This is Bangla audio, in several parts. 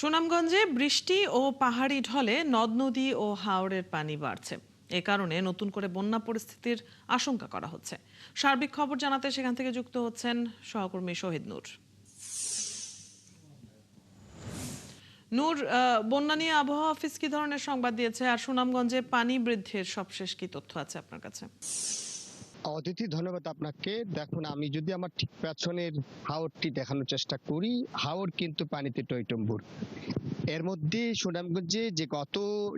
সুনামগঞ্জে বৃষ্টি ও পাহাড়ি ঢলে নদ নদী ও হাওরের পানি বাড়ছে। এ কারণে নতুন করে বন্যা পরিস্থিতির আশঙ্কা করা হচ্ছে। সার্বিক খবর জানাতে সেখান থেকে যুক্ত হচ্ছেন সহকর্মী শহীদ নূর। নূর, বন্যা নিয়ে আবহাওয়া অফিস কি ধরনের সংবাদ দিয়েছে, আর সুনামগঞ্জে পানি বৃদ্ধির সবশেষ কি তথ্য আছে আপনার কাছে? অদিতি, ধন্যবাদ আপনাকে। দেখুন, আমি যদি আমার ঠিক পেছনের হাওরটি দেখানোর চেষ্টা করি, হাওর কিন্তু পানিতে টইটম্বুর। এর মধ্যে সুনামগঞ্জে যে গত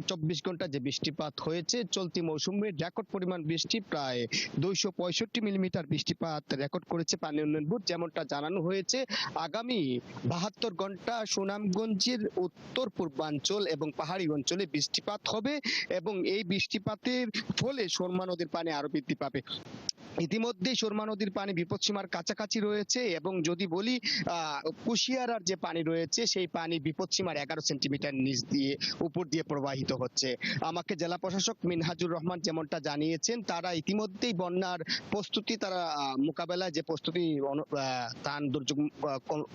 24 ঘন্টা যে বৃষ্টিপাত হয়েছে, চলতি মৌসুমের রেকর্ড পরিমাণ বৃষ্টি প্রায় 265 মিলিমিটার বৃষ্টিপাত রেকর্ড করেছে পানি উন্নয়ন বোর্ড। যেমনটা জানানো হয়েছে, আগামী 72 ঘন্টা সুনামগঞ্জের উত্তর পূর্বাঞ্চল এবং পাহাড়ি অঞ্চলে বৃষ্টিপাত হবে এবং এই বৃষ্টিপাতের ফলে সুরমা নদীর পানি আরো বৃদ্ধি পাবে। ইতিমধ্যেই সুরমা নদীর পানি বিপদসীমার কাছাকাছি রয়েছে এবং যদি বলি কুশিয়ারার যে পানি রয়েছে সেই পানি বিপদসীমার 11 সেন্টিমিটার নিচ দিয়ে উপর দিয়ে প্রবাহিত হচ্ছে। আমাকে জেলা প্রশাসক মিনহাজুর রহমান যেমনটা জানিয়েছেন, তারা ইতিমধ্যেই বন্যার প্রস্তুতি, তারা মোকাবেলায় যে প্রস্তুতি ত্রাণ দুর্যোগ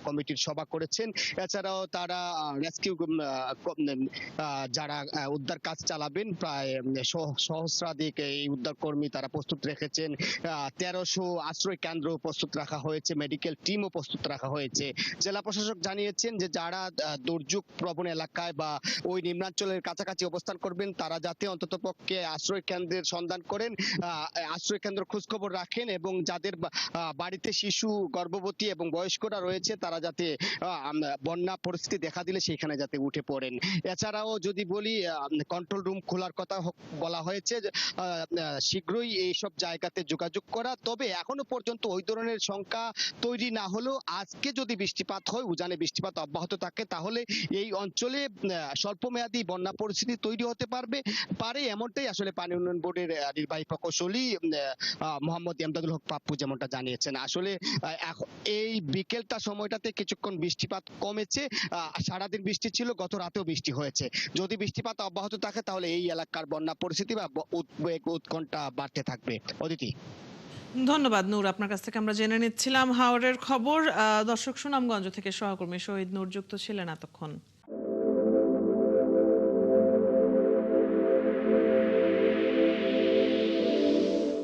কমিটির সভা করেছেন। এছাড়াও তারা রেস্কিউ যারা উদ্ধার কাজ চালাবেন, প্রায় সহস্রাধিক এই উদ্ধার কর্মী তারা প্রস্তুত রেখেছেন। 1300 আশ্রয় কেন্দ্র প্রস্তুত রাখা হয়েছে, মেডিকেল টিমও প্রস্তুত রাখা হয়েছে। জেলা প্রশাসক জানিয়েছেন যে যারা দুর্যোগ প্রবণ এলাকায় বা ওই নিম্নাঞ্চলের কাছাকাছি অবস্থান করবেন, তারা যাতে অন্তত পক্ষে আশ্রয় কেন্দ্রের সন্ধান করেন, আশ্রয় কেন্দ্র খোঁজখবর রাখেন এবং যাদের বাড়িতে শিশু, গর্ভবতী এবং বয়স্করা রয়েছে তারা যাতে বন্যা পরিস্থিতি দেখা দিলে সেখানে যাতে উঠে পড়েন। এছাড়াও যদি বলি, কন্ট্রোল রুম খোলার কথা বলা হয়েছে, শীঘ্রই এইসব জায়গাতে যোগাযোগ করা। তবে এখনো পর্যন্ত ওই ধরনের সংখ্যা তৈরি না হলেও আজকে যদি বৃষ্টিপাত হয়, উজানে বৃষ্টিপাত অব্যাহত থাকে, তাহলে এই অঞ্চলে স্বল্পমেয়াদী বন্যা পরিস্থিতি তৈরি হতে পারে এমনটাই আসলে পানি উন্নয়ন বোর্ডের নির্বাহী প্রকৌশলী মোহাম্মদ এমদাদুল হক পাপ্পু যেমনটা জানিয়েছেন। আসলে এই বিকেলটা সময়টাতে কিছুক্ষণ বৃষ্টিপাত কমেছে, সারাদিন বৃষ্টি ছিল, গত রাতেও বৃষ্টি হয়েছে। যদি বৃষ্টিপাত অব্যাহত থাকে তাহলে এই এলাকার বন্যা পরিস্থিতি বা উদ্বেগ উৎকণ্ঠা বাড়তে থাকবে। অদিতি। ধন্যবাদ নূর, আপনার কাছ থেকে আমরা জেনে নিচ্ছিলাম হাওরের খবর। দর্শক, সুনামগঞ্জ থেকে সহকর্মী শহীদ নূর যুক্ত ছিলেন এতক্ষণ।